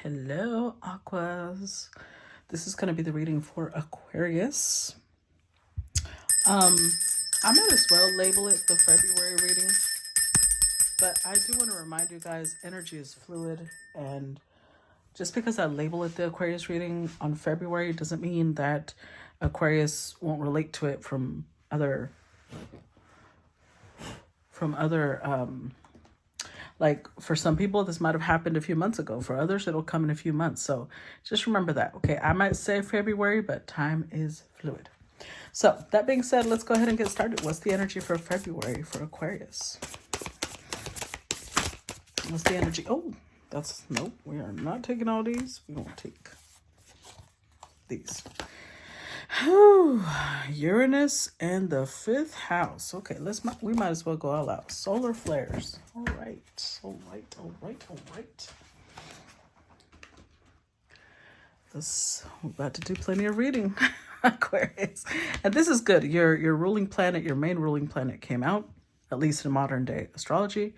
Hello, Aquas. This is going to be the reading for Aquarius. I might as well label it the February reading, but I do want to remind you guys, energy is fluid, and just because I label it the Aquarius reading on February doesn't mean that Aquarius won't relate to it from other like for some people this might have happened a few months ago. For others it'll come in a few months, so just remember that. Okay, I might say February, but time is fluid. So that being said, let's go ahead and get started. What's the energy for February for Aquarius? What's the energy? Oh, that's nope, we are not taking all these. We won't take these. Uranus and the 5th house. Okay, we might as well go all out. Solar flares. All right. We're about to do plenty of reading, Aquarius. And this is good. Your ruling planet, your main ruling planet came out, at least in modern day astrology.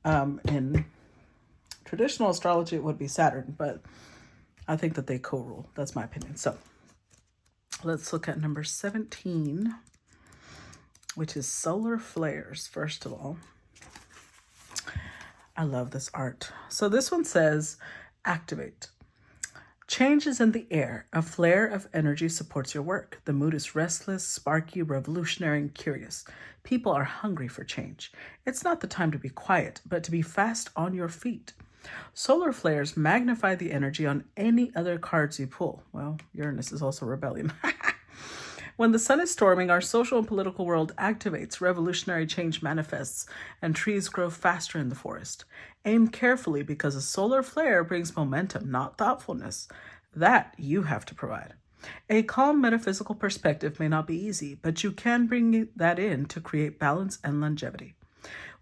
In traditional astrology, it would be Saturn, but I think that they co-rule. That's my opinion. So let's look at number 17, which is solar flares. First of all, I love this art. So this one says, activate. Change is in the air. A flare of energy supports your work. The mood is restless, sparky, revolutionary, and curious. People are hungry for change. It's not the time to be quiet, but to be fast on your feet. Solar flares magnify the energy on any other cards you pull. Well, Uranus is also rebellion. When the sun is storming, our social and political world activates, revolutionary change manifests, and trees grow faster in the forest. Aim carefully, because a solar flare brings momentum, not thoughtfulness. That you have to provide. A calm metaphysical perspective may not be easy, but you can bring that in to create balance and longevity.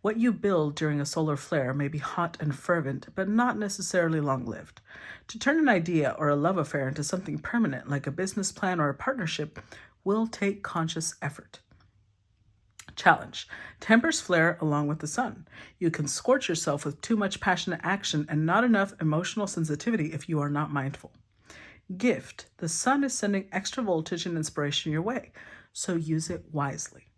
What you build during a solar flare may be hot and fervent, but not necessarily long-lived. To turn an idea or a love affair into something permanent, like a business plan or a partnership, will take conscious effort. Challenge. Tempers flare along with the sun. You can scorch yourself with too much passionate action and not enough emotional sensitivity if you are not mindful. Gift. The sun is sending extra voltage and inspiration your way, so use it wisely.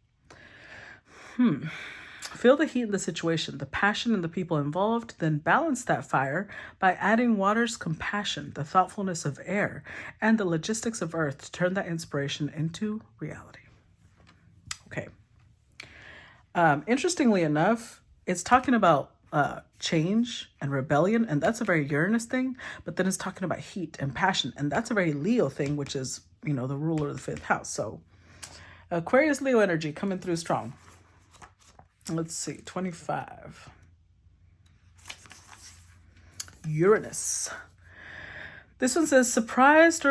Feel the heat in the situation, the passion in the people involved, then balance that fire by adding water's compassion, the thoughtfulness of air, and the logistics of earth to turn that inspiration into reality. Okay. Interestingly enough, it's talking about change and rebellion, and that's a very Uranus thing, but then it's talking about heat and passion, and that's a very Leo thing, which is, the ruler of the 5th house. So Aquarius Leo energy coming through strong. Let's see, 25. Uranus. This one says, surprise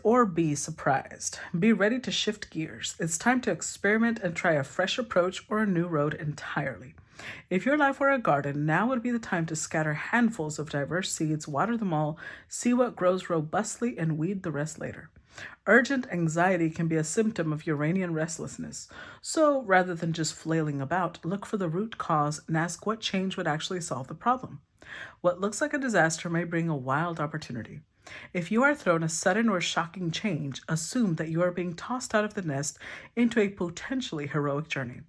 or be surprised. Be ready to shift gears. It's time to experiment and try a fresh approach or a new road entirely. If your life were a garden, now would be the time to scatter handfuls of diverse seeds, water them all, see what grows robustly, and weed the rest later. Urgent anxiety can be a symptom of Uranian restlessness. So rather than just flailing about, look for the root cause and ask what change would actually solve the problem. What looks like a disaster may bring a wild opportunity. If you are thrown a sudden or shocking change, assume that you are being tossed out of the nest into a potentially heroic journey.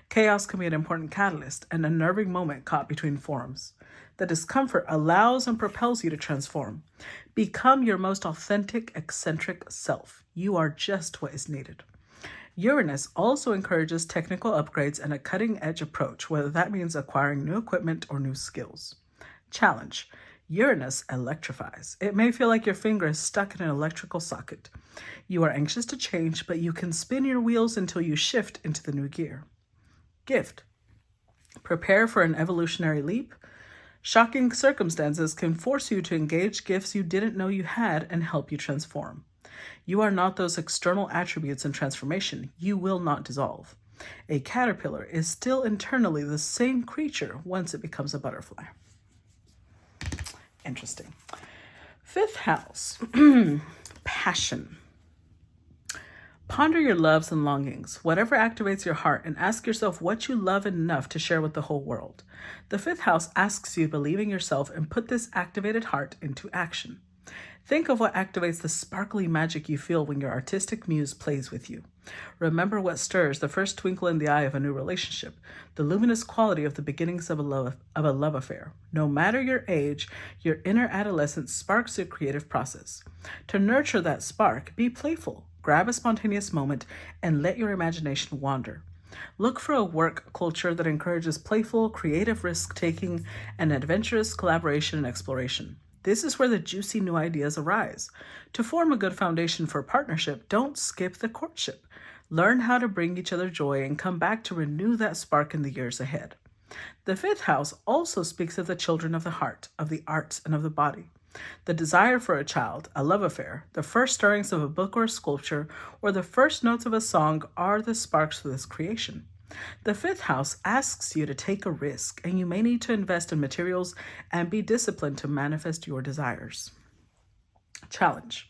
Chaos can be an important catalyst, an unnerving moment caught between forms. The discomfort allows and propels you to transform. Become your most authentic, eccentric self. You are just what is needed. Uranus also encourages technical upgrades and a cutting-edge approach, whether that means acquiring new equipment or new skills. Challenge. Uranus electrifies. It may feel like your finger is stuck in an electrical socket. You are anxious to change, but you can spin your wheels until you shift into the new gear. Gift. Prepare for an evolutionary leap. Shocking circumstances can force you to engage gifts you didn't know you had and help you transform. You are not those external attributes in transformation. You will not dissolve. A caterpillar is still internally the same creature once it becomes a butterfly. Interesting. 5th house. Passion. Ponder your loves and longings, whatever activates your heart, and ask yourself what you love enough to share with the whole world. The fifth house asks you to believe in yourself and put this activated heart into action. Think of what activates the sparkly magic you feel when your artistic muse plays with you. Remember what stirs the first twinkle in the eye of a new relationship, the luminous quality of the beginnings of a love affair. No matter your age, your inner adolescence sparks your creative process. To nurture that spark, be playful. Grab a spontaneous moment and let your imagination wander. Look for a work culture that encourages playful, creative risk-taking and adventurous collaboration and exploration. This is where the juicy new ideas arise. To form a good foundation for partnership, don't skip the courtship. Learn how to bring each other joy and come back to renew that spark in the years ahead. The fifth house also speaks of the children of the heart, of the arts, and of the body. The desire for a child, a love affair, the first stirrings of a book or a sculpture, or the first notes of a song are the sparks for this creation. The fifth house asks you to take a risk, and you may need to invest in materials and be disciplined to manifest your desires. Challenge.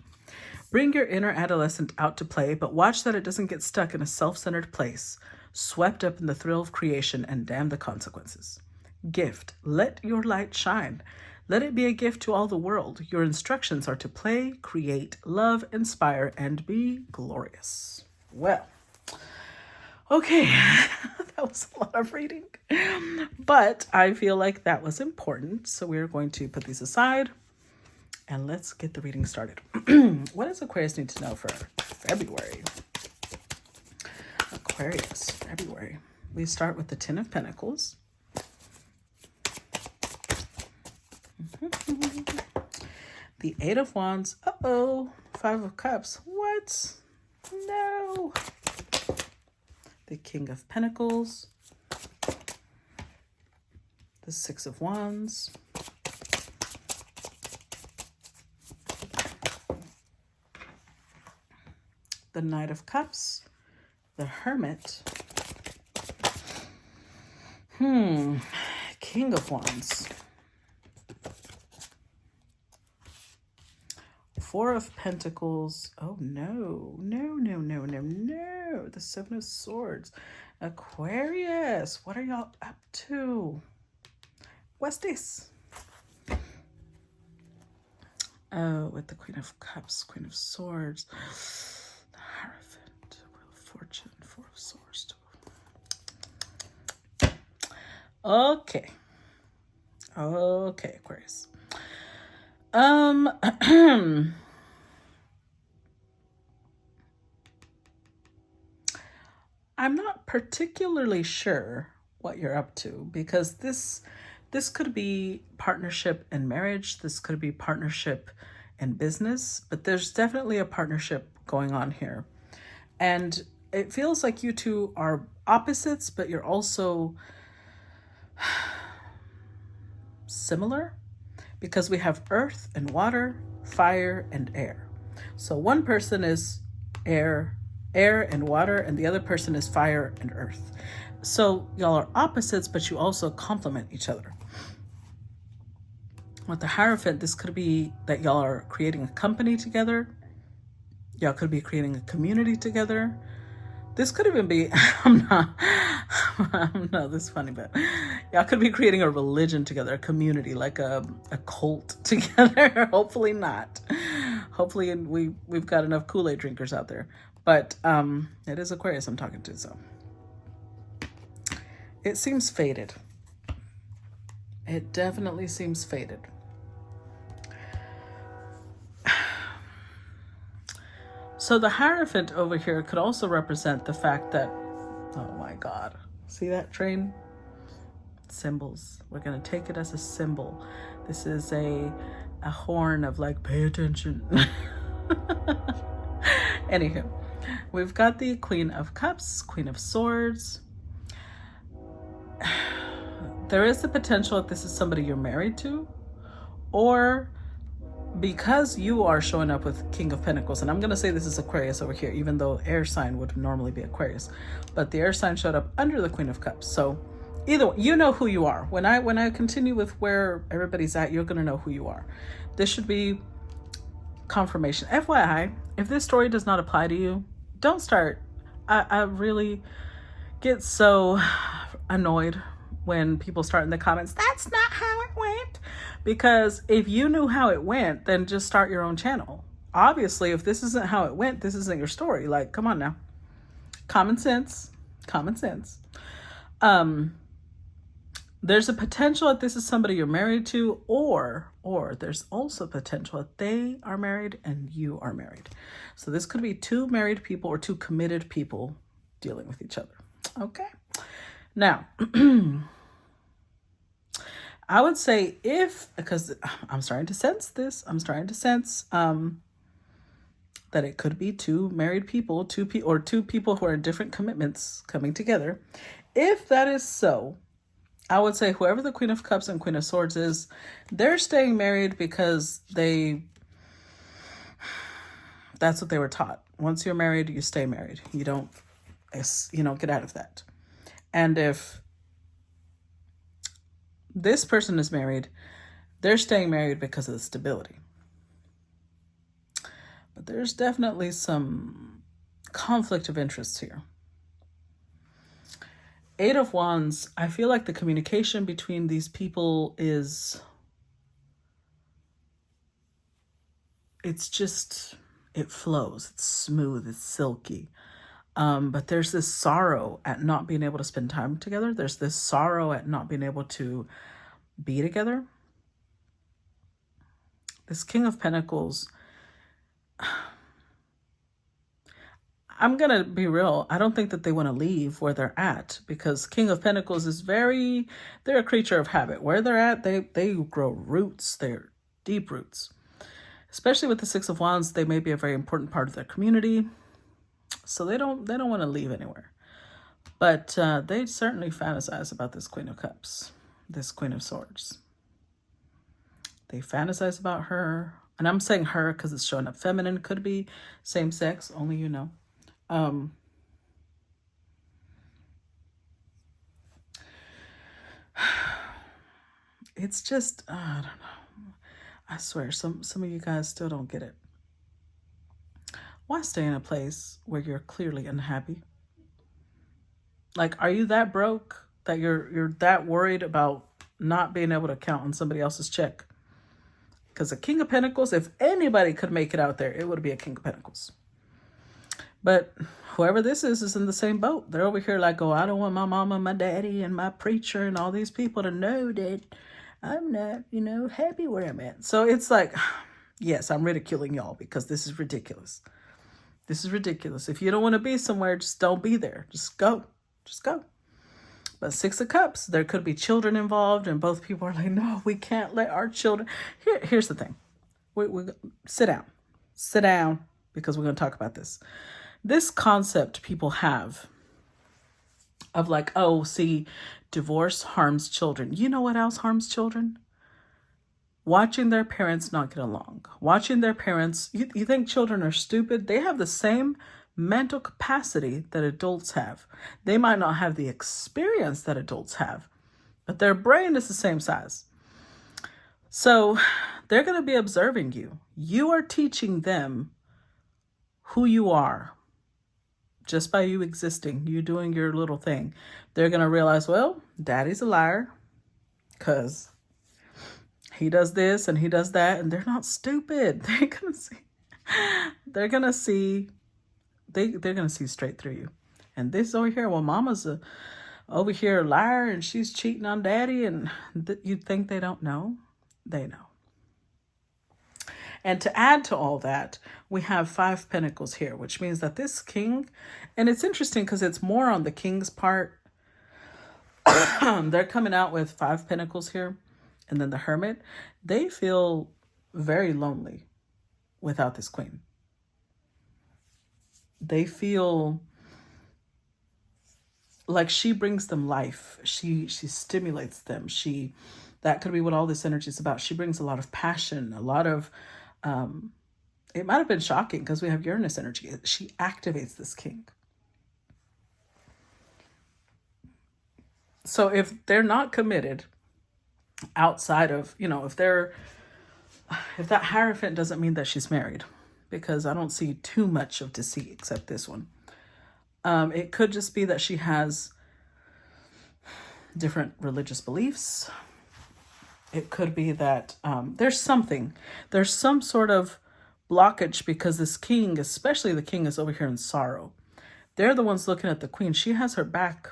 Bring your inner adolescent out to play, but watch that it doesn't get stuck in a self-centered place, swept up in the thrill of creation and damn the consequences. Gift. Let your light shine. Let it be a gift to all the world. Your instructions are to play, create, love, inspire, and be glorious. Well, okay, that was a lot of reading, but I feel like that was important. So we're going to put these aside and let's get the reading started. What does Aquarius need to know for February? Aquarius, February. We start with the Ten of Pentacles. The Eight of Wands. Uh-oh. Five of Cups. What? No. The King of Pentacles. The Six of Wands. The Knight of Cups. The Hermit. King of Wands. Four of Pentacles. Oh, no. No, no, no, no, no. The Seven of Swords. Aquarius, what are y'all up to? What's this? Oh, with the Queen of Cups, Queen of Swords. The Hierophant, Wheel of Fortune, Four of Swords. Okay. Okay, Aquarius. I'm not particularly sure what you're up to, because this could be partnership in marriage. This could be partnership in business, but there's definitely a partnership going on here. And it feels like you two are opposites, but you're also similar, because we have earth and water, fire and air. So one person is air and water, and the other person is fire and earth. So y'all are opposites, but you also complement each other. With the Hierophant, this could be that y'all are creating a company together. Y'all could be creating a community together. This could even be, this is funny, but y'all could be creating a religion together, a community, like a cult together. Hopefully not. Hopefully we've got enough Kool-Aid drinkers out there. But it is Aquarius I'm talking to, so. It seems fated. It definitely seems fated. So the Hierophant over here could also represent the fact that, oh my God, see that train? Symbols. We're going to take it as a symbol. This is a horn of like, pay attention. Anywho, we've got the Queen of Cups, Queen of Swords. There is the potential that this is somebody you're married to, or because you are showing up with King of Pentacles, and I'm going to say this is Aquarius over here, even though air sign would normally be Aquarius, but the air sign showed up under the Queen of Cups. So either way, you know who you are. When I continue with where everybody's at, you're going to know who you are. This should be confirmation. FYI, if this story does not apply to you, don't start. I really get so annoyed when people start in the comments, that's not how it went. Because if you knew how it went, then just start your own channel. Obviously, if this isn't how it went, this isn't your story. Like, come on now. Common sense. Common sense. There's a potential that this is somebody you're married to, or there's also potential that they are married and you are married. So this could be two married people or two committed people dealing with each other. Okay. Now, I would say because I'm starting to sense this, that it could be two married people, two people who are in different commitments coming together. If that is so, I would say whoever the Queen of Cups and Queen of Swords is, they're staying married because that's what they were taught. Once you're married, you stay married. You don't get out of that. And if this person is married, they're staying married because of the stability. But there's definitely some conflict of interest here. Eight of Wands, I feel like the communication between these people it flows, it's smooth, it's silky. But there's this sorrow at not being able to spend time together. There's this sorrow at not being able to be together. This King of Pentacles, I'm going to be real. I don't think that they want to leave where they're at, because King of Pentacles is they're a creature of habit. Where they're at, they grow roots. They're deep roots. Especially with the Six of Wands, they may be a very important part of their community. So they don't want to leave anywhere. But they certainly fantasize about this Queen of Cups, this Queen of Swords. They fantasize about her. And I'm saying her because it's showing up feminine. Could be same sex, only you know. It's just, I don't know. I swear, some of you guys still don't get it. Why stay in a place where you're clearly unhappy? Like, are you that broke that you're that worried about not being able to count on somebody else's check? Because a King of Pentacles, if anybody could make it out there, it would be a King of Pentacles. But whoever this is in the same boat. They're over here like, oh, I don't want my mama, my daddy, and my preacher and all these people to know that I'm not, happy where I'm at. So it's like, yes, I'm ridiculing y'all because this is ridiculous. This is ridiculous. If you don't want to be somewhere, just don't be there. Just go. Just go. But Six of Cups, there could be children involved, and both people are like, no, we can't let our children. Here's the thing. We sit down. Sit down, because we're going to talk about this. This concept people have of like, oh, see, divorce harms children. You know what else harms children? Watching their parents not get along. Watching their parents. You think children are stupid? They have the same mental capacity that adults have. They might not have the experience that adults have, but their brain is the same size. So they're going to be observing you. You are teaching them who you are just by you existing, you doing your little thing. They're going to realize, well, daddy's a liar because he does this and he does that, and they're not stupid. They're going to see straight through you. And this over here, well, mama's over here a liar and she's cheating on daddy, and you think they don't know? They know. And to add to all that, we have 5 Pentacles here, which means that this king, and it's interesting because it's more on the king's part. They're coming out with 5 Pentacles here. And then the Hermit, they feel very lonely without this queen. They feel like she brings them life. She stimulates them. That could be what all this energy is about. She brings a lot of passion, a lot of, it might have been shocking because we have Uranus energy. She activates this king. So if they're not committed outside of, if that Hierophant doesn't mean that she's married, because I don't see too much of deceit except this one. It could just be that she has different religious beliefs. It could be that there's some sort of blockage, because this king, especially the king, is over here in sorrow. They're the ones looking at the queen. She has her back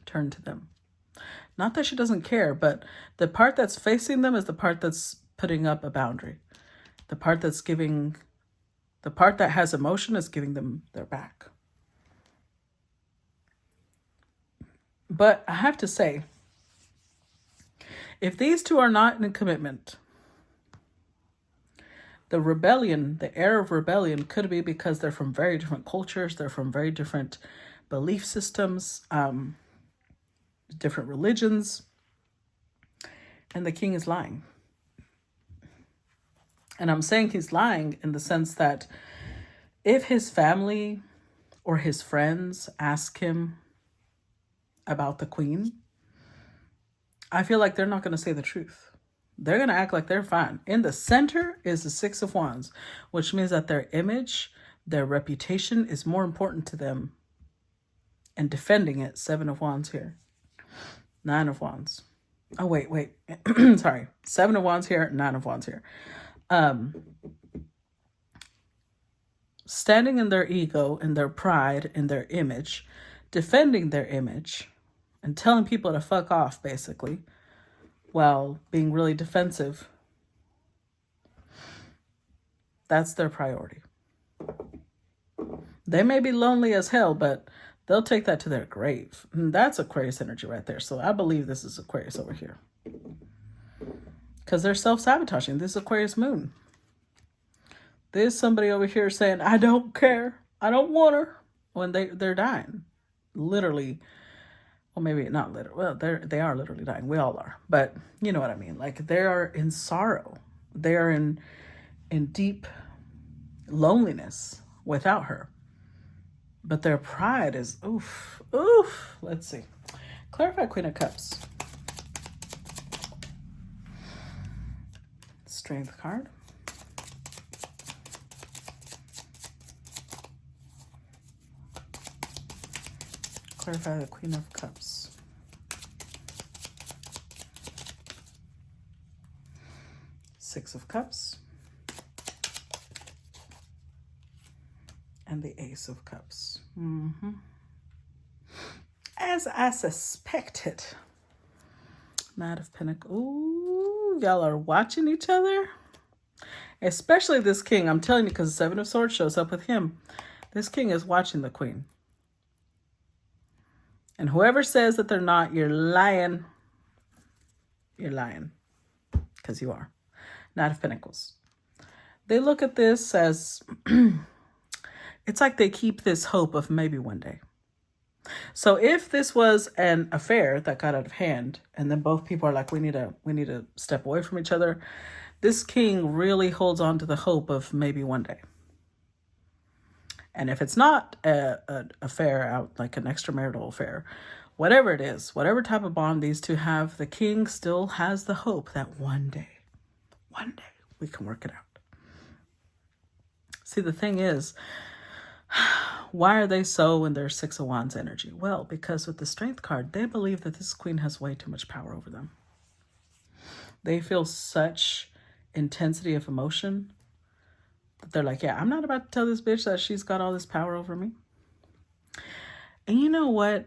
turned to them. Not that she doesn't care, but the part that's facing them is the part that's putting up a boundary. The part that has emotion is giving them their back. But I have to say, if these two are not in commitment, the rebellion, the air of rebellion, could be because they're from very different cultures. They're from very different belief systems, different religions. And the king is lying. And I'm saying he's lying in the sense that if his family or his friends ask him about the queen, I feel like they're not going to say the truth. They're going to act like they're fine. In the center is the Six of Wands, which means that their image, their reputation is more important to them. And defending it, Seven of Wands here. Nine of Wands. Oh, wait. Sorry. Seven of Wands here, Nine of Wands here. Standing in their ego, in their pride, in their image, defending their image, and telling people to fuck off, basically, while being really defensive. That's their priority. They may be lonely as hell, but they'll take that to their grave. And that's Aquarius energy right there. So I believe this is Aquarius over here. Because they're self-sabotaging. This is Aquarius moon. There's somebody over here saying, I don't care. I don't want her. When they're dying. Literally. Well, maybe not literally. Well, they are literally dying. We all are. But you know what I mean. Like, they are in sorrow. They are in deep loneliness without her. But their pride is, oof. Let's see. Clarify Queen of Cups. Strength card. Clarify the Queen of Cups. Six of Cups. And the Ace of Cups. As I suspected. Knight of Pentacles. Ooh, y'all are watching each other. Especially this king. I'm telling you, because Seven of Swords shows up with him. This king is watching the queen. And whoever says that they're not, you're lying. You're lying. Because you are. Knight of Pentacles. They look at this as... it's like they keep this hope of maybe one day. So if this was an affair that got out of hand, and then both people are like, we need to step away from each other, this king really holds on to the hope of maybe one day. And if it's not an affair out, like an extramarital affair, whatever it is, whatever type of bond these two have, the king still has the hope that one day we can work it out. See, the thing is, why are they so in their Six of Wands energy? Well, because with the Strength card, they believe that this queen has way too much power over them. They feel such intensity of emotion that they're like, yeah, I'm not about to tell this bitch that she's got all this power over me. And you know what?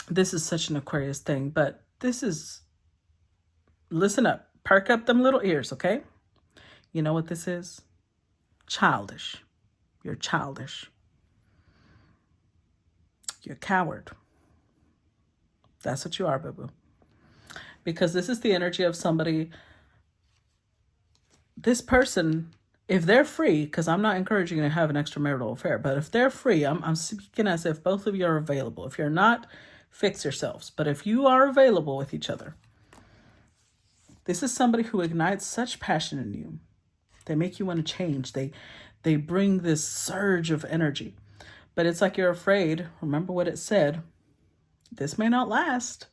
This is such an Aquarius thing, but this is, listen up, perk up them little ears, okay? You know what this is? Childish. You're childish. You're a coward. That's what you are, boo-boo. Because this is the energy of somebody, this person, if they're free, because I'm not encouraging you to have an extramarital affair, but if they're free, I'm speaking as if both of you are available. If you're not, fix yourselves. But if you are available with each other, this is somebody who ignites such passion in you. They make you want to change. They bring this surge of energy. But it's like you're afraid. Remember what it said. This may not last.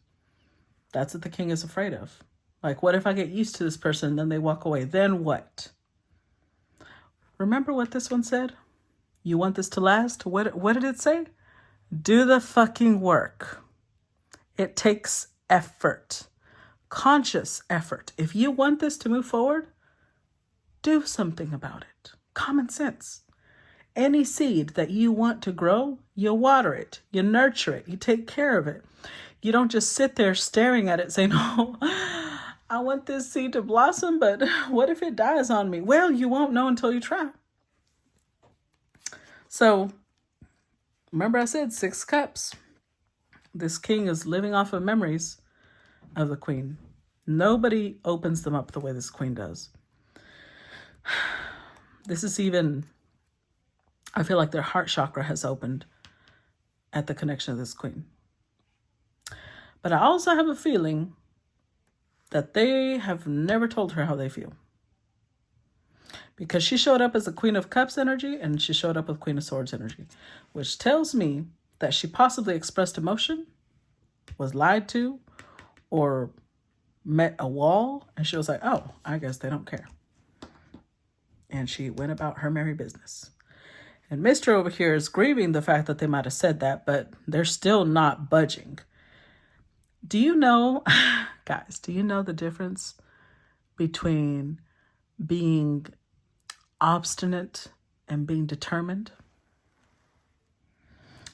That's what the king is afraid of. Like, what if I get used to this person and then they walk away? Then what? Remember what this one said? You want this to last? What did it say? Do the fucking work. It takes effort, conscious effort. If you want this to move forward, do something about it. Common sense. Any seed that you want to grow, you water it, you nurture it, you take care of it. You don't just sit there staring at it saying, oh, I want this seed to blossom, but what if it dies on me? Well, you won't know until you try. So remember I said 6 cups. This king is living off of memories of the queen. Nobody opens them up the way this queen does. This is even, I feel like their heart chakra has opened at the connection of this queen. But I also have a feeling that they have never told her how they feel. Because she showed up as a Queen of Cups energy and she showed up with Queen of Swords energy, which tells me that she possibly expressed emotion, was lied to, or met a wall, and she was like, oh, I guess they don't care. And she went about her merry business. And Mr. over here is grieving the fact that they might have said that, but they're still not budging. Do you know, guys, do you know the difference between being obstinate and being determined?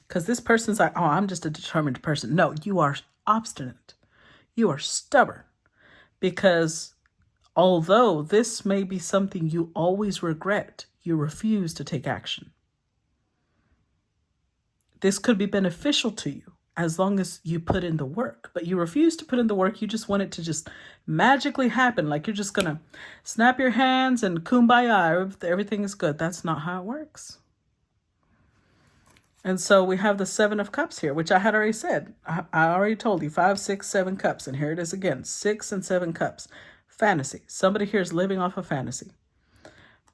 Because this person's like, oh, I'm just a determined person. No, you are obstinate. You are stubborn. Because although this may be something you always regret, you refuse to take action. This could be beneficial to you as long as you put in the work, but you refuse to put in the work. You just want it to just magically happen. Like you're just going to snap your hands and kumbaya, everything is good. That's not how it works. And so we have the 7 of Cups here, which I had already said. I already told you 5, 6, 7 cups. And here it is again, 6 and 7 cups. Fantasy. Somebody here is living off of fantasy.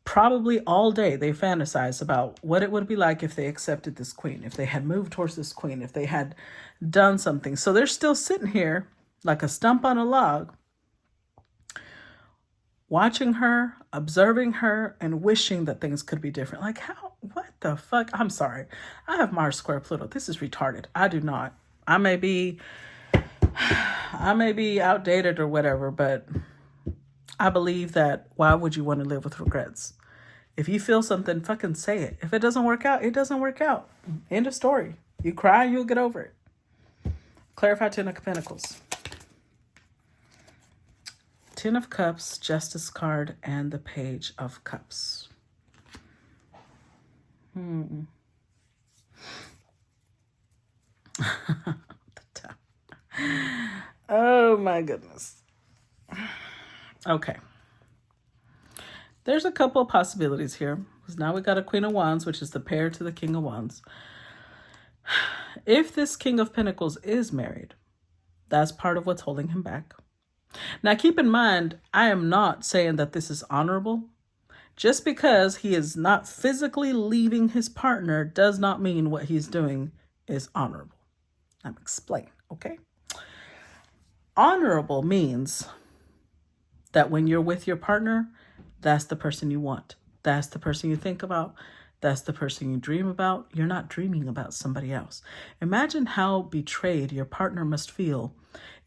Probably all day they fantasize about what it would be like if they accepted this queen, if they had moved towards this queen, if they had done something. So they're still sitting here like a stump on a log, watching her, observing her, and wishing that things could be different. Like how, what the fuck? I'm sorry. I have Mars square Pluto. This is retarded. I do not. I may be outdated or whatever, but I believe that why would you want to live with regrets? If you feel something, fucking say it. If it doesn't work out, it doesn't work out. End of story. You cry, you'll get over it. Clarify 10 of Pentacles. 10 of Cups, Justice card, and the Page of Cups. Oh my goodness. Okay. There's a couple of possibilities here. Because now we got a Queen of Wands, which is the pair to the King of Wands. If this King of Pentacles is married, that's part of what's holding him back. Now, keep in mind, I am not saying that this is honorable. Just because he is not physically leaving his partner does not mean what he's doing is honorable. I'm explaining, okay? Honorable means that when you're with your partner, that's the person you want. That's the person you think about. That's the person you dream about. You're not dreaming about somebody else. Imagine how betrayed your partner must feel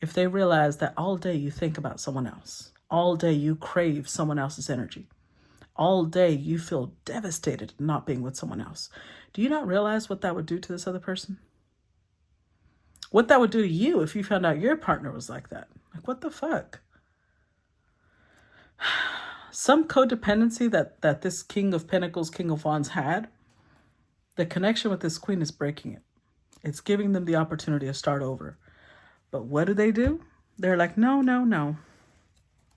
if they realize that all day you think about someone else. All day you crave someone else's energy. All day you feel devastated not being with someone else. Do you not realize what that would do to this other person? What that would do to you if you found out your partner was like that. Like, what the fuck? Some codependency that this King of Pentacles, King of Wands had, the connection with this queen is breaking it. It's giving them the opportunity to start over. But what do? They're like, no, no, no.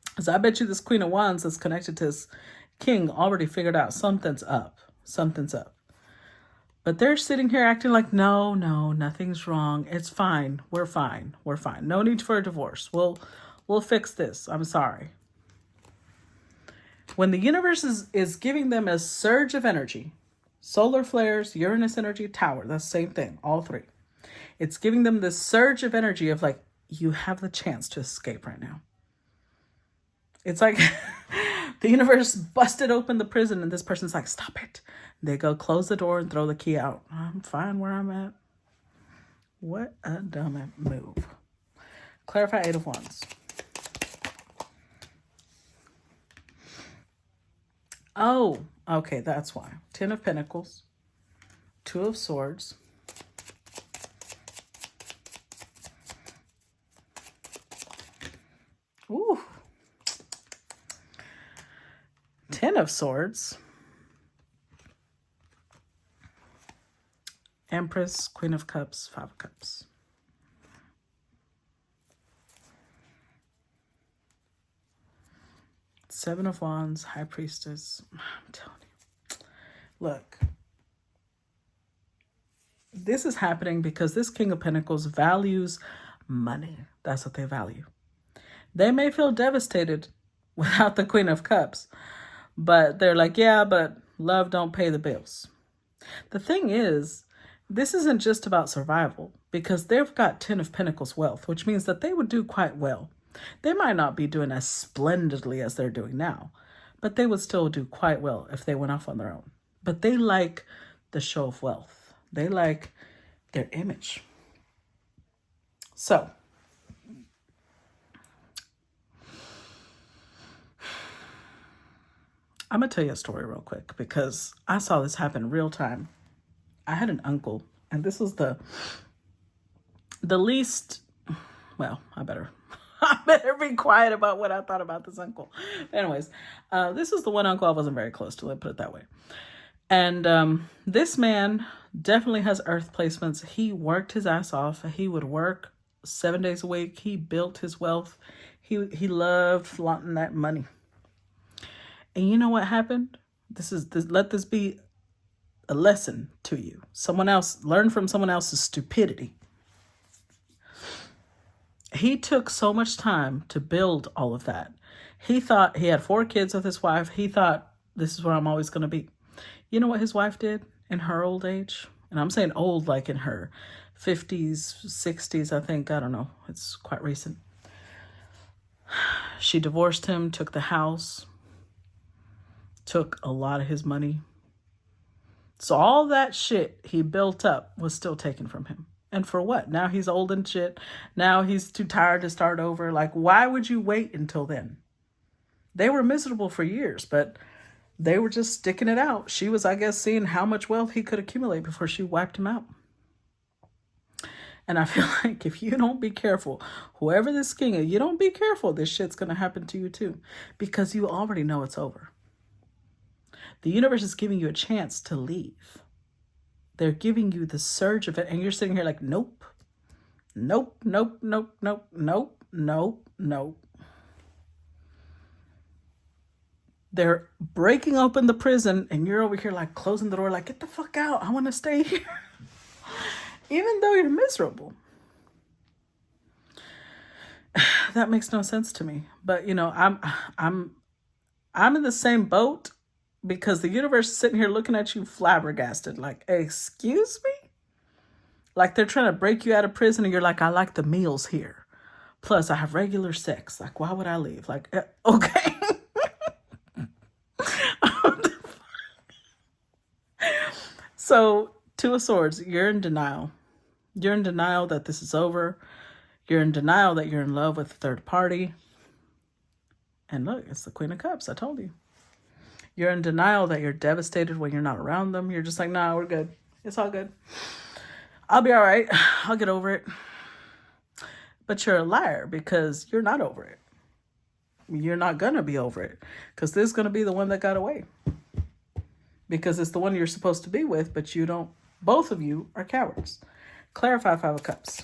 Because I bet you this Queen of Wands that's connected to this king already figured out something's up. Something's up. But they're sitting here acting like, no, no, nothing's wrong. It's fine. We're fine. We're fine. No need for a divorce. We'll fix this. I'm sorry. When the universe is giving them a surge of energy, solar flares, Uranus energy, tower, that's the same thing, all three. It's giving them this surge of energy of like, you have the chance to escape right now. It's like the universe busted open the prison and this person's like, stop it. They go close the door and throw the key out. I'm fine where I'm at. What a dumb move. Clarify 8 of Wands. Oh, okay, that's why. 10 of Pentacles, 2 of Swords, ooh, 10 of Swords, Empress, Queen of Cups, 5 of Cups. Seven of Wands, High Priestess. I'm telling you. Look. This is happening because this King of Pentacles values money. That's what they value. They may feel devastated without the Queen of Cups. But they're like, yeah, but love don't pay the bills. The thing is, this isn't just about survival because they've got 10 of Pentacles wealth, which means that they would do quite well. They might not be doing as splendidly as they're doing now, but they would still do quite well if they went off on their own. But they like the show of wealth. They like their image. So, I'm going to tell you a story real quick because I saw this happen real time. I had an uncle, and this was the least, well, I better be quiet about what I thought about this uncle. Anyways, this was the one uncle I wasn't very close to, let's put it that way. And this man definitely has earth placements. He worked his ass off. He would work 7 days a week. He built his wealth. He loved flaunting that money. And you know what happened? Let this be a lesson to you. Learn from someone else's stupidity. He took so much time to build all of that. He thought he had 4 kids with his wife. He thought, this is where I'm always going to be. You know what his wife did in her old age? And I'm saying old like in her 50s, 60s, I think. I don't know. It's quite recent. She divorced him, took the house, took a lot of his money. So all that shit he built up was still taken from him. And for what? Now he's old and shit. Now he's too tired to start over. Like, why would you wait until then? They were miserable for years, but they were just sticking it out. She was, I guess, seeing how much wealth he could accumulate before she wiped him out. And I feel like if you don't be careful, whoever this king is, you don't be careful, this shit's going to happen to you too. Because you already know it's over. The universe is giving you a chance to leave. They're giving you the surge of it. And you're sitting here like, nope, nope, nope, nope, nope, nope, nope, nope. They're breaking open the prison and you're over here like closing the door like, get the fuck out. I want to stay here. Even though you're miserable. That makes no sense to me. But, you know, I'm in the same boat. Because the universe is sitting here looking at you flabbergasted. Like, excuse me? Like they're trying to break you out of prison and you're like, I like the meals here. Plus, I have regular sex. Like, why would I leave? Like, okay. So, 2 of Swords, you're in denial. You're in denial that this is over. You're in denial that you're in love with a third party. And look, it's the Queen of Cups. I told you. You're in denial that you're devastated when you're not around them. You're just like, nah, we're good. It's all good. I'll be all right. I'll get over it. But you're a liar because you're not over it. You're not going to be over it because this is going to be the one that got away. Because it's the one you're supposed to be with, but you don't. Both of you are cowards. Clarify 5 of Cups.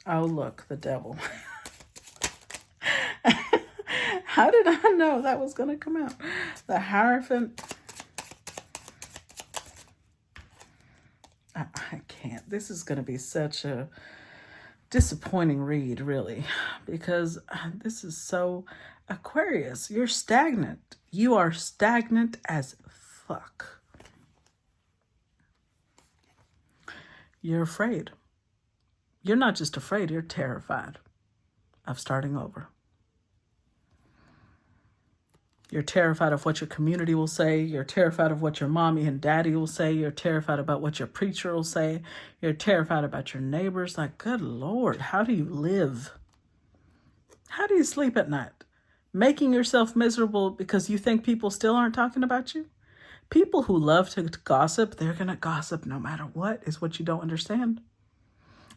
Oh, look, the devil. How did I know that was going to come out? The Hierophant. I can't. This is going to be such a disappointing read, really, because this is so Aquarius. You're stagnant. You are stagnant as fuck. You're afraid. You're not just afraid, you're terrified of starting over. You're terrified of what your community will say. You're terrified of what your mommy and daddy will say. You're terrified about what your preacher will say. You're terrified about your neighbors. Like, good Lord, how do you live? How do you sleep at night? Making yourself miserable because you think people still aren't talking about you? People who love to gossip, they're going to gossip no matter what, is what you don't understand.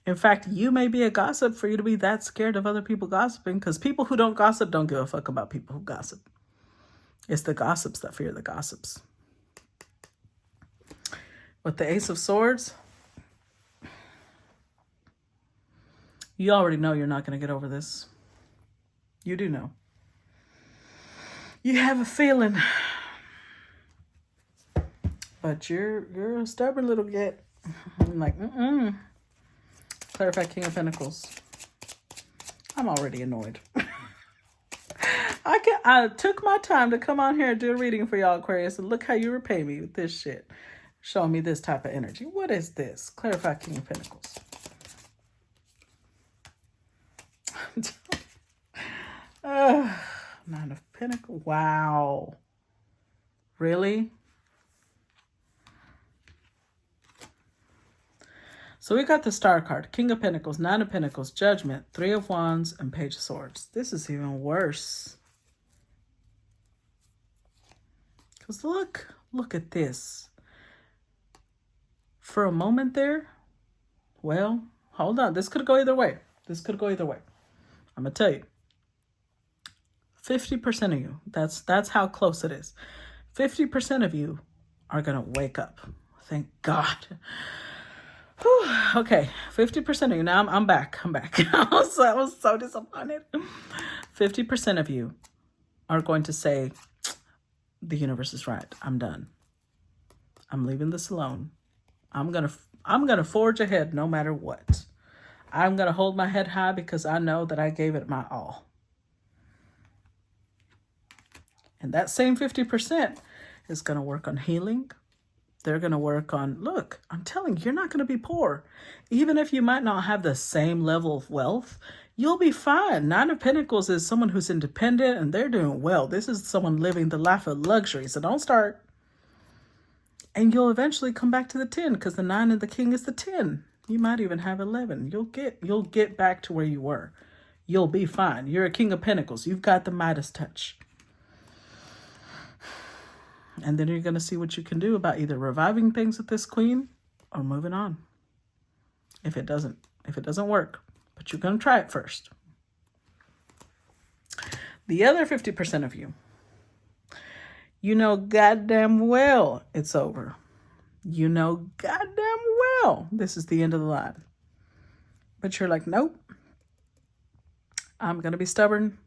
In fact, you may be a gossip for you to be that scared of other people gossiping, because people who don't gossip don't give a fuck about people who gossip. It's the gossips that fear the gossips. With the Ace of Swords, you already know you're not going to get over this. You do know. You have a feeling. But you're a stubborn little git. I'm like, Clarify King of Pentacles. I'm already annoyed. I took my time to come on here and do a reading for y'all, Aquarius, and look how you repay me with this shit. Showing me this type of energy. What is this? Clarify King of Pentacles. Nine of Pentacles. Wow. Really? So we got the Star card, King of Pentacles, Nine of Pentacles, Judgment, Three of Wands, and Page of Swords. This is even worse. Because look at this. For a moment there, well, hold on. This could go either way. This could go either way. I'm going to tell you. 50% of you, that's how close it is. 50% of you are going to wake up. Thank God. Whew, okay, 50% of you. Now I'm back. I was so disappointed. 50% of you are going to say, the universe is right. I'm done. I'm leaving this alone. I'm gonna forge ahead no matter what. I'm gonna hold my head high because I know that I gave it my all. And that same 50% is gonna work on healing. They're going to work on, look, I'm telling you, you're not going to be poor. Even if you might not have the same level of wealth, you'll be fine. Nine of Pentacles is someone who's independent and they're doing well. This is someone living the life of luxury. So don't start. And you'll eventually come back to the 10 because the 9 and the King is the 10. You might even have 11. You'll get back to where you were. You'll be fine. You're a King of Pentacles. You've got the Midas touch. And then you're going to see what you can do about either reviving things with this Queen or moving on. If it doesn't work, but you're going to try it first. The other 50% of you, you know goddamn well it's over. You know goddamn well this is the end of the line. But you're like, nope. I'm going to be stubborn.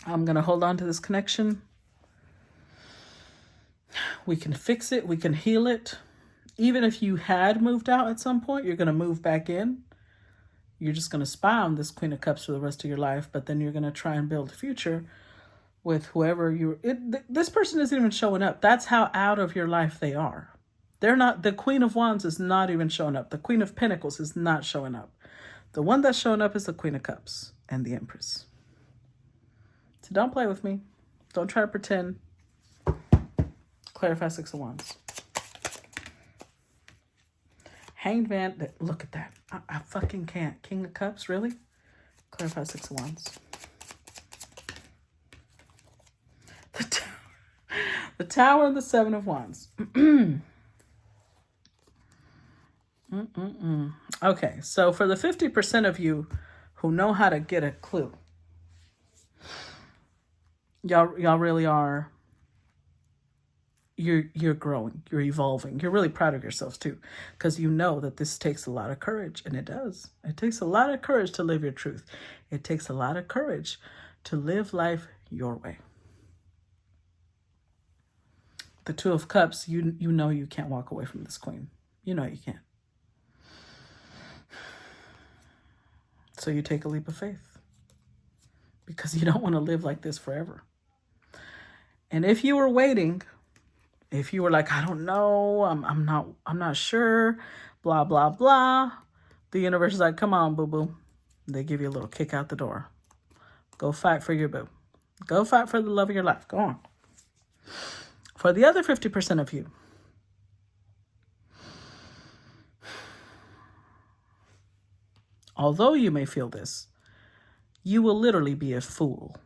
I'm going to hold on to this connection. We can fix it. We can heal it. Even if you had moved out at some point, you're going to move back in. You're just going to spy on this Queen of Cups for the rest of your life, but then you're going to try and build a future with whoever this person isn't even showing up. That's how out of your life they are. They're not, the Queen of Wands is not even showing up. The Queen of Pentacles is not showing up. The one that's showing up is the Queen of Cups and the Empress. So don't play with me. Don't try to pretend. Clarify Six of Wands. Hanged Man. Look at that. I fucking can't. King of Cups, really? Clarify Six of Wands. The Tower and the Seven of Wands. Okay, so for the 50% of you who know how to get a clue, y'all really are. You're growing, you're evolving. You're really proud of yourselves too, because you know that this takes a lot of courage, and it does. It takes a lot of courage to live your truth. It takes a lot of courage to live life your way. The Two of Cups, you know you can't walk away from this Queen. You know you can't. So you take a leap of faith because you don't want to live like this forever. And if you were waiting, if you were like, I don't know, I'm not sure, blah, blah, blah. The universe is like, come on, boo-boo. They give you a little kick out the door. Go fight for your boo. Go fight for the love of your life. Go on. For the other 50% of you, although you may feel this, you will literally be a fool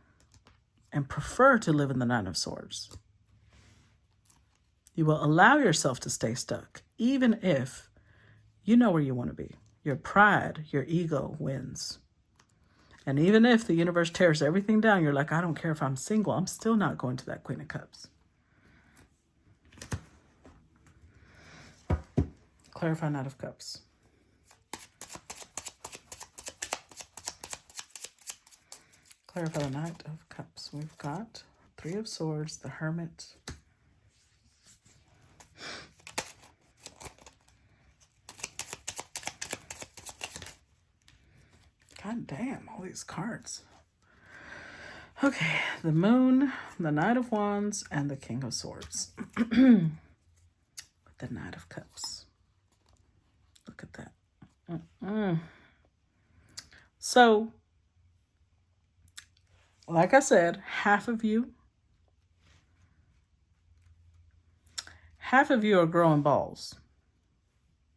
and prefer to live in the Nine of Swords. You will allow yourself to stay stuck, even if you know where you want to be. Your pride, your ego wins. And even if the universe tears everything down, you're like, I don't care if I'm single. I'm still not going to that Queen of Cups. Clarify Knight of Cups. Clarify the Knight of Cups. We've got Three of Swords, the Hermit. God damn, all these cards. Okay, the Moon, the Knight of Wands, and the King of Swords. The Knight of Cups. Look at that. So, like I said, half of you are growing balls.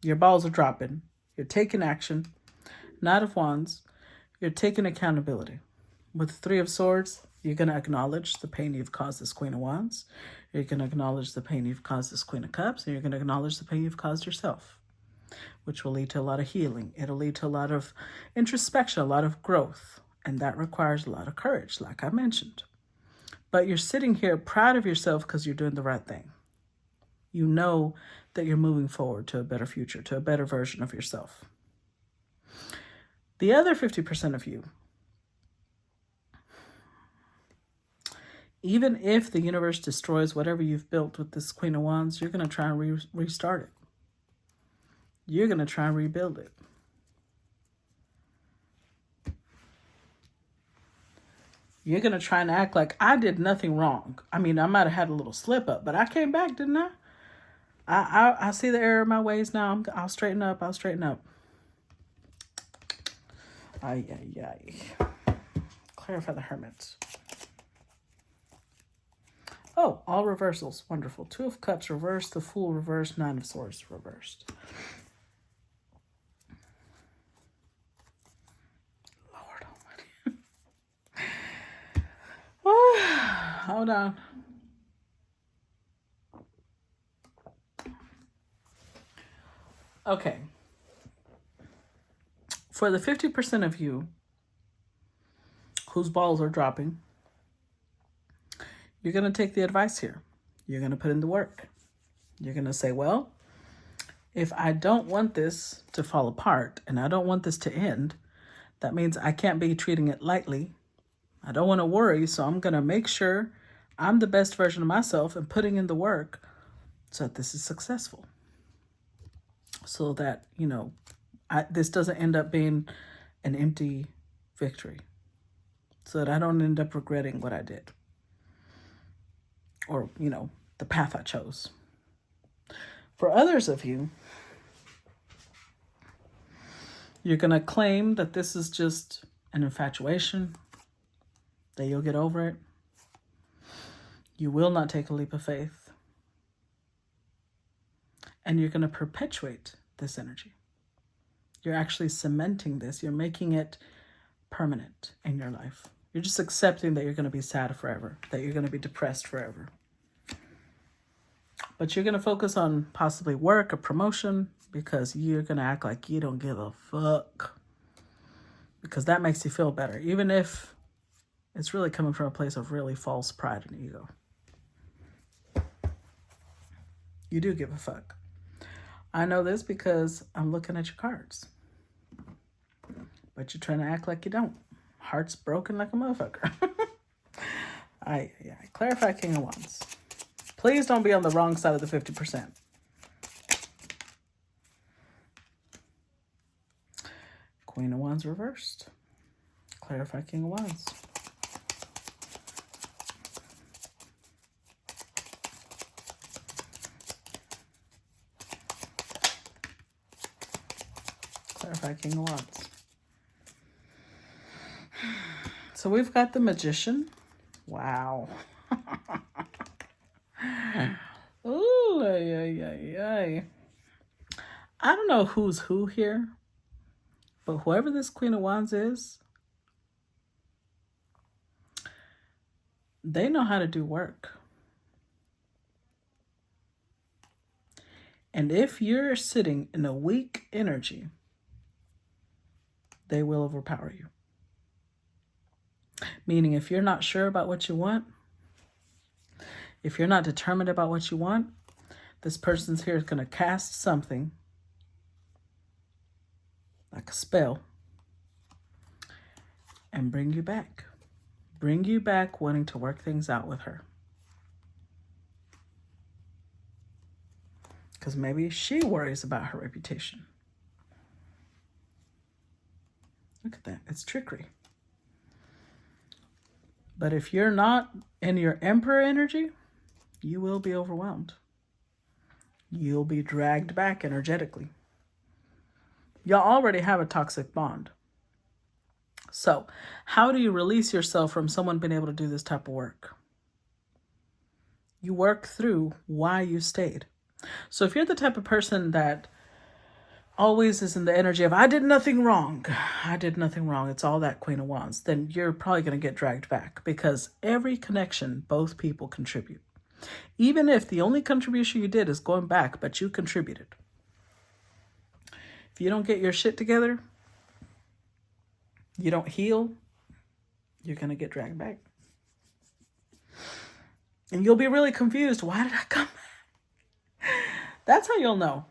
Your balls are dropping. You're taking action. Knight of Wands, you're taking accountability. With the Three of Swords, you're going to acknowledge the pain you've caused this Queen of Wands. You're going to acknowledge the pain you've caused this Queen of Cups. And you're going to acknowledge the pain you've caused yourself, which will lead to a lot of healing. It'll lead to a lot of introspection, a lot of growth. And that requires a lot of courage, like I mentioned. But you're sitting here proud of yourself because you're doing the right thing. You know that you're moving forward to a better future, to a better version of yourself. The other 50% of you, even if the universe destroys whatever you've built with this Queen of Wands, you're going to try and restart it. You're going to try and rebuild it. You're going to try and act like I did nothing wrong. I mean, I might have had a little slip up, but I came back, didn't I? I see the error in my ways now. I'll straighten up. I'll straighten up. Ay, ay, ay. Clarify the Hermit. Oh, all reversals. Wonderful. Two of Cups reversed. The Fool reversed. Nine of Swords reversed. Lord almighty. Hold on. Okay. For the 50% of you whose balls are dropping, you're going to take the advice here. You're going to put in the work. You're going to say, well, if I don't want this to fall apart and I don't want this to end, that means I can't be treating it lightly. I don't want to worry, so I'm going to make sure I'm the best version of myself and putting in the work so that this is successful. So that, you know, this doesn't end up being an empty victory. So that I don't end up regretting what I did. Or, you know, the path I chose. For others of you, you're going to claim that this is just an infatuation, that you'll get over it. You will not take a leap of faith. And you're going to perpetuate this energy. You're actually cementing this. You're making it permanent in your life. You're just accepting that you're going to be sad forever, that you're going to be depressed forever. But you're going to focus on possibly work or promotion because you're going to act like you don't give a fuck. Because that makes you feel better, even if it's really coming from a place of really false pride and ego. You do give a fuck. I know this because I'm looking at your cards. But you're trying to act like you don't. Heart's broken like a motherfucker. Clarify King of Wands. Please don't be on the wrong side of the 50%. Queen of Wands reversed. Clarify King of Wands. Clarify King of Wands. So we've got the Magician. Wow. Ooh, ay. I don't know who's who here, but whoever this Queen of Wands is, they know how to do work. And if you're sitting in a weak energy, they will overpower you. Meaning, if you're not sure about what you want, if you're not determined about what you want, this person's here is going to cast something like a spell and bring you back. Bring you back wanting to work things out with her. Because maybe she worries about her reputation. Look at that. It's trickery. But if you're not in your Emperor energy, you will be overwhelmed. You'll be dragged back energetically. Y'all already have a toxic bond. So how do you release yourself from someone being able to do this type of work? You work through why you stayed. So if you're the type of person that always is in the energy of, I did nothing wrong, it's all that Queen of Wands, then you're probably going to get dragged back, because every connection, both people contribute. Even if the only contribution you did is going back, but you contributed. If you don't get your shit together, you don't heal, you're going to get dragged back. And you'll be really confused. Why did I come back? That's how you'll know.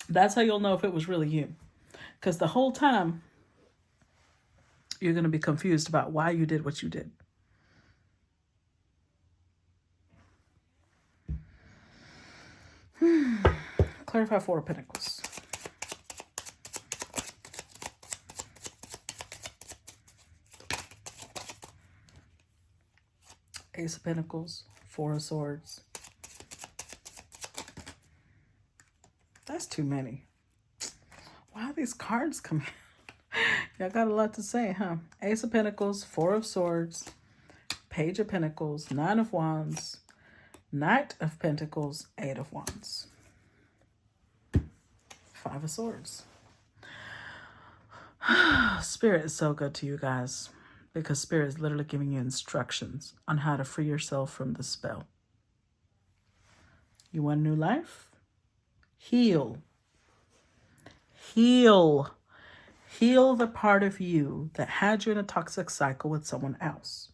That's how you'll know if it was really you. Because the whole time, you're going to be confused about why you did what you did. Clarify Four of Pentacles. Ace of Pentacles, Four of Swords. That's too many. Why are these cards coming? Y'all got a lot to say, huh? Ace of Pentacles, Four of Swords, Page of Pentacles, Nine of Wands, Knight of Pentacles, Eight of Wands, Five of Swords. Spirit is so good to you guys, because Spirit is literally giving you instructions on how to free yourself from the spell. You want a new life? Heal. Heal. Heal the part of you that had you in a toxic cycle with someone else.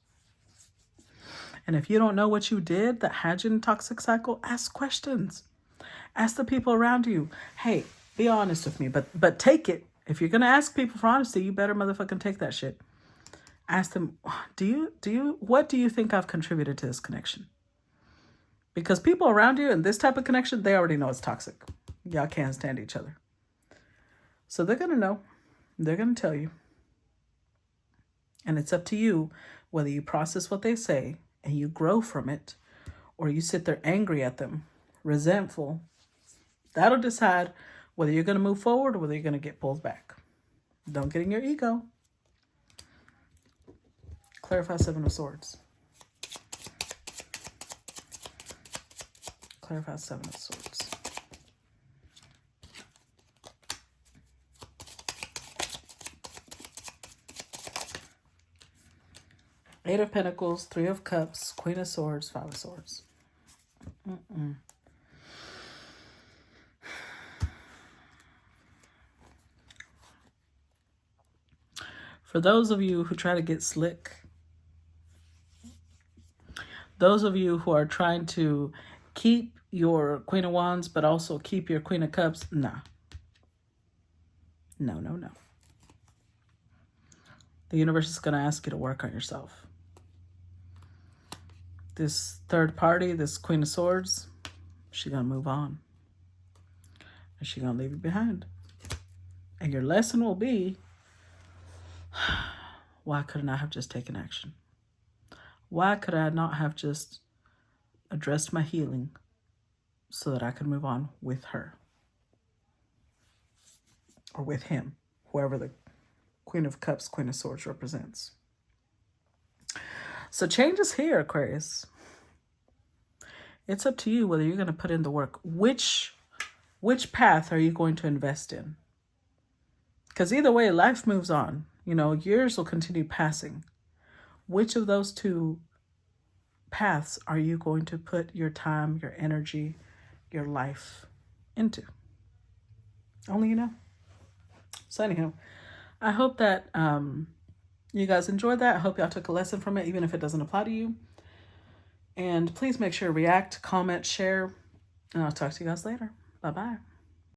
And if you don't know what you did that had you in a toxic cycle, ask questions. Ask the people around you. Hey, be honest with me, but take it. If you're going to ask people for honesty, you better motherfucking take that shit. Ask them, what do you think I've contributed to this connection? Because people around you in this type of connection, they already know it's toxic. Y'all can't stand each other. So they're going to know. They're going to tell you. And it's up to you whether you process what they say and you grow from it, or you sit there angry at them, resentful. That'll decide whether you're going to move forward or whether you're going to get pulled back. Don't get in your ego. Clarify Seven of Swords. Clarify Seven of Swords. Eight of Pentacles, Three of Cups, Queen of Swords, Five of Swords. For those of you who try to get slick, those of you who are trying to keep your Queen of Wands, but also keep your Queen of Cups, nah. No. The universe is going to ask you to work on yourself. This third party, this Queen of Swords, she's going to move on. And she's going to leave you behind. And your lesson will be, why couldn't I have just taken action? Why could I not have just addressed my healing so that I could move on with her? or with him, whoever the Queen of Cups, Queen of Swords represents. So change is here, Aquarius. It's up to you whether you're going to put in the work. Which path are you going to invest in? Because either way, life moves on. You know, years will continue passing. Which of those two paths are you going to put your time, your energy, your life into? Only you know. So anyhow, I hope that you guys enjoyed that. I hope y'all took a lesson from it, even if it doesn't apply to you. And please make sure to react, comment, share, and I'll talk to you guys later. Bye-bye.